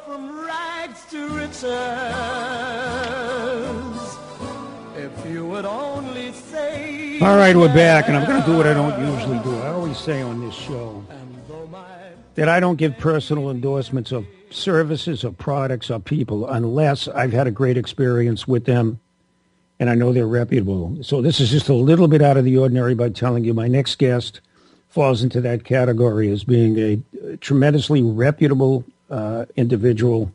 from rags to riches. If you would only say. All right, we're back, and I'm going to do what I don't usually do. I always say on this show that I don't give personal endorsements of services or products or people unless I've had a great experience with them and I know they're reputable. So this is just a little bit out of the ordinary by telling you my next guest falls into that category as being a tremendously reputable individual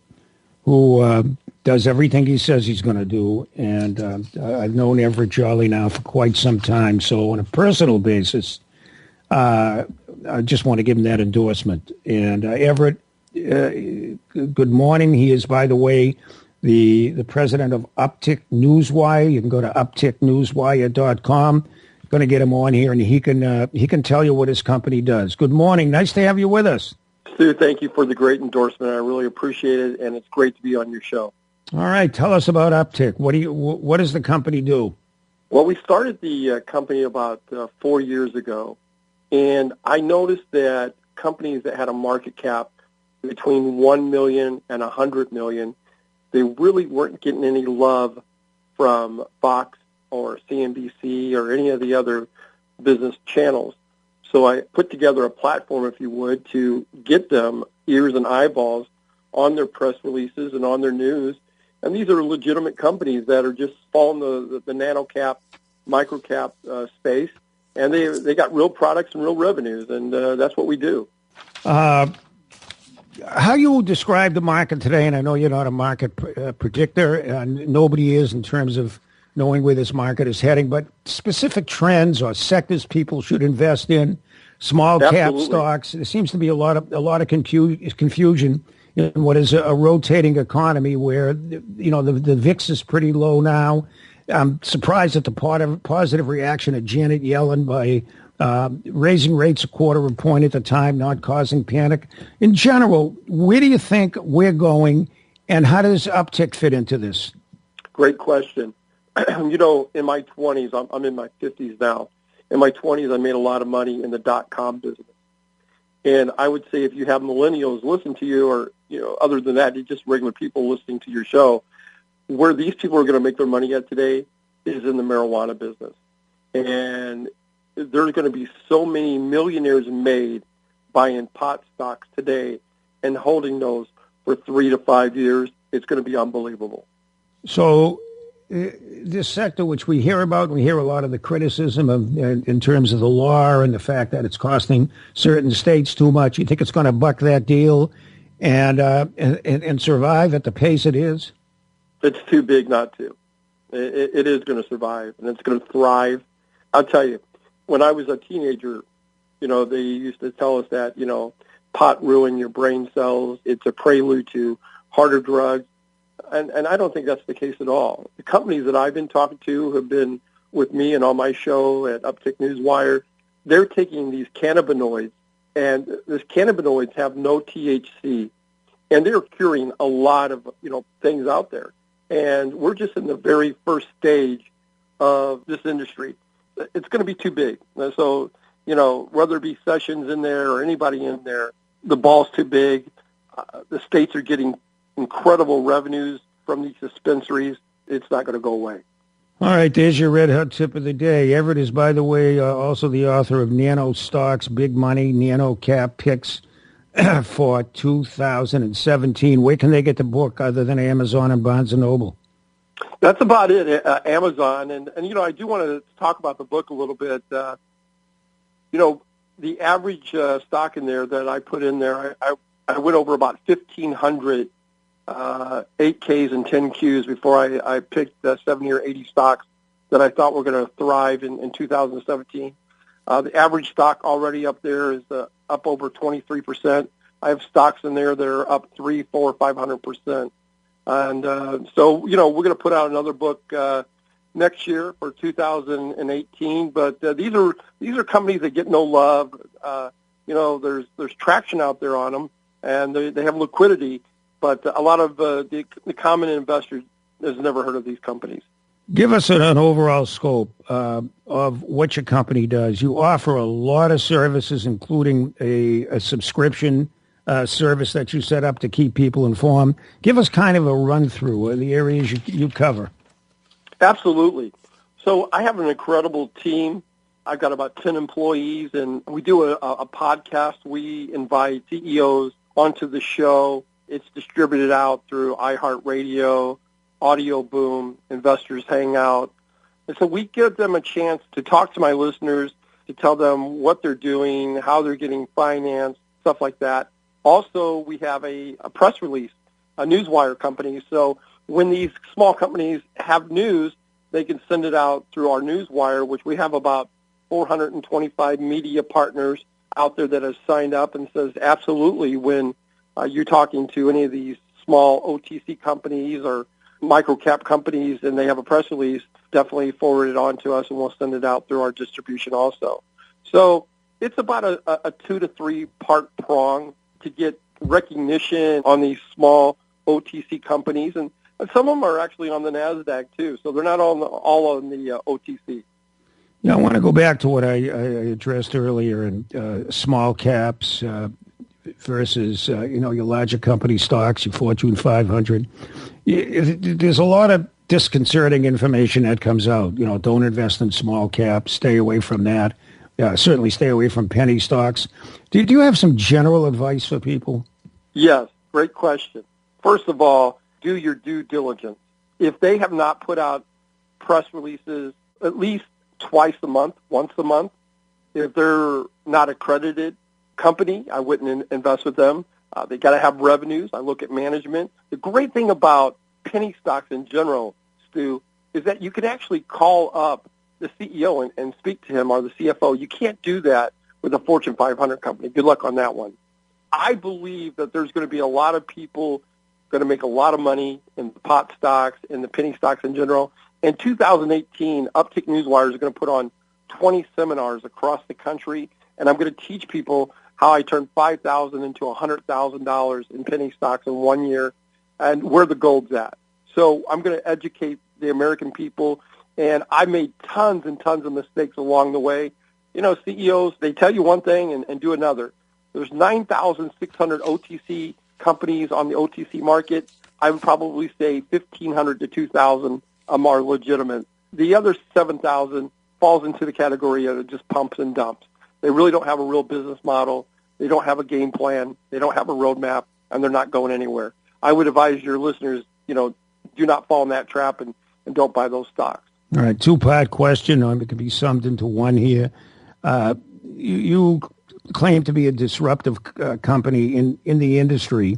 who does everything he says he's going to do. And I've known Everett Jolly now for quite some time. So on a personal basis, I just want to give him that endorsement. And Everett, good morning. He is, by the way, the president of Uptick Newswire. You can go to upticknewswire.com. Going to get him on here, and he can tell you what his company does. Good morning. Nice to have you with us. Stu, thank you for the great endorsement. I really appreciate it, and it's great to be on your show. All right. Tell us about Uptick. What does the company do? Well, we started the company about 4 years ago, and I noticed that companies that had a market cap between 1 million and 100 million, they really weren't getting any love from Fox or CNBC or any of the other business channels. So I put together a platform, if you would, to get them ears and eyeballs on their press releases and on their news. And these are legitimate companies that are just following the Nano-Cap, micro-cap space. And they got real products and real revenues, and that's what we do. How you describe the market today, and I know you're not a market predictor, and nobody is in terms of knowing where this market is heading, but specific trends or sectors people should invest in, small cap stocks. There seems to be a lot of confusion in what is a rotating economy where the VIX is pretty low now. I'm surprised at the positive reaction of Janet Yellen by raising rates a quarter of a point at a time, not causing panic. In general, where do you think we're going, and how does Uptick fit into this? Great question. In my 20s, I'm in my 50s now. In my 20s, I made a lot of money in the .com business. And I would say if you have millennials listen to you, or other than that, just regular people listening to your show, where these people are going to make their money at today is in the marijuana business. And there's going to be so many millionaires made buying pot stocks today and holding those for 3 to 5 years. It's going to be unbelievable. So this sector, which we hear about, we hear a lot of the criticism of in terms of the law and the fact that it's costing certain states too much. You think it's going to buck that deal and survive at the pace it is? It's too big not to. It is going to survive, and it's going to thrive. I'll tell you, when I was a teenager, they used to tell us that, pot ruin your brain cells. It's a prelude to harder drugs. And I don't think that's the case at all. The companies that I've been talking to who have been with me and on my show at Uptick Newswire, they're taking these cannabinoids, and these cannabinoids have no THC, and they're curing a lot of things out there. And we're just in the very first stage of this industry. It's going to be too big. So, whether it be Sessions in there or anybody in there, the ball's too big. The states are getting incredible revenues from these dispensaries. It's not going to go away. All right, there's your red hot tip of the day. Everett is, by the way, also the author of Nano Stocks, Big Money, Nano-Cap Picks for 2017. Where can they get the book other than Amazon and Barnes & Noble? That's about it, Amazon. And I do want to talk about the book a little bit. The average stock in there that I put in there, I went over about 1,500 8Ks and 10Qs before I picked 70 or 80 stocks that I thought were going to thrive in 2017. The average stock already up there is up over 23%. I have stocks in there that are up 3, 4, 500%. And so, we're going to put out another book next year for 2018. But these are companies that get no love. There's traction out there on them, and they have liquidity. But a lot of the common investor has never heard of these companies. Give us an overall scope of what your company does. You offer a lot of services, including a subscription service that you set up to keep people informed. Give us kind of a run-through of the areas you cover. Absolutely. So I have an incredible team. I've got about 10 employees, and we do a podcast. We invite CEOs onto the show. It's distributed out through iHeartRadio, Audio Boom, Investors Hangout. And so we give them a chance to talk to my listeners, to tell them what they're doing, how they're getting financed, stuff like that. Also, we have a press release, a newswire company. So when these small companies have news, they can send it out through our newswire, which we have about 425 media partners out there that have signed up and says, absolutely, when you're talking to any of these small OTC companies or micro-cap companies and they have a press release, definitely forward it on to us and we'll send it out through our distribution also. So it's about a 2 to 3 part prong to get recognition on these small OTC companies. And some of them are actually on the NASDAQ too, so they're not all on the OTC. Yeah, I want to go back to what I addressed earlier in small caps versus, your larger company stocks, your Fortune 500. There's a lot of disconcerting information that comes out. Don't invest in small caps. Stay away from that. Certainly stay away from penny stocks. Do you have some general advice for people? Yes, great question. First of all, do your due diligence. If they have not put out press releases at least twice a month, once a month, if they're not accredited company, I wouldn't invest with them. They got to have revenues. I look at management. The great thing about penny stocks in general, Stu, is that you can actually call up the CEO and speak to him or the CFO. You can't do that with a Fortune 500 company. Good luck on that one. I believe that there's going to be a lot of people going to make a lot of money in the pot stocks, in the penny stocks in general. In 2018, Uptick Newswire is going to put on 20 seminars across the country, and I'm going to teach people how I turned $5,000 into $100,000 in penny stocks in 1 year and where the gold's at. So I'm going to educate the American people, and I made tons and tons of mistakes along the way. CEOs, they tell you one thing and do another. There's 9,600 OTC companies on the OTC market. I would probably say 1,500 to 2,000 are legitimate. The other 7,000 falls into the category of just pumps and dumps. They really don't have a real business model. They don't have a game plan. They don't have a roadmap, and they're not going anywhere. I would advise your listeners, do not fall in that trap and don't buy those stocks. All right, two-part question. It can be summed into one here. You claim to be a disruptive company in the industry.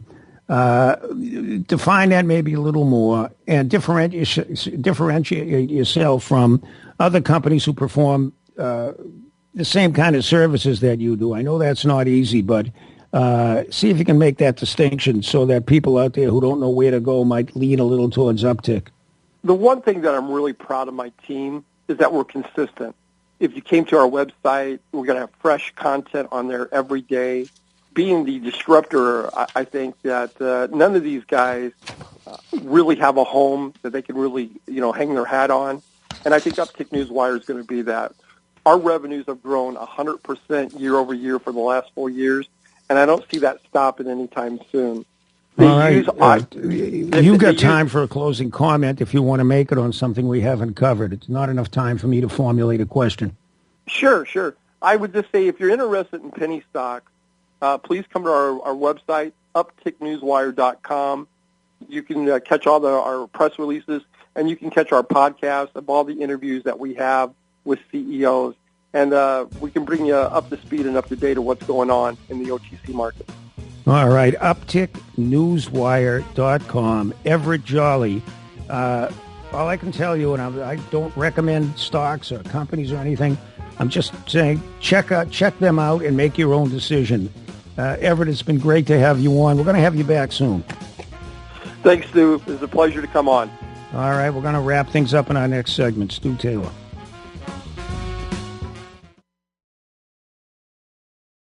Define that maybe a little more and differentiate yourself from other companies who perform the same kind of services that you do. I know that's not easy, but see if you can make that distinction so that people out there who don't know where to go might lean a little towards Uptick. The one thing that I'm really proud of my team is that we're consistent. If you came to our website, we're going to have fresh content on there every day. Being the disruptor, I think that none of these guys really have a home that they can really, hang their hat on. And I think Uptick Newswire is going to be that. Our revenues have grown 100% year over year for the last 4 years, and I don't see that stopping anytime soon. All right. You've got time for a closing comment if you want to make it on something we haven't covered. It's not enough time for me to formulate a question. Sure. I would just say if you're interested in penny stocks, please come to our website, upticknewswire.com. You can catch all our press releases, and you can catch our podcast of all the interviews that we have with CEOs. And we can bring you up to speed and up to date of what's going on in the OTC market. All right, upticknewswire.com. Everett Jolly. All I can tell you, and I don't recommend stocks or companies or anything, I'm just saying check them out and make your own decision. Everett, it's been great to have you on. We're going to have you back soon. Thanks, Stu. It was a pleasure to come on. All right, we're going to wrap things up in our next segment. Stu Taylor.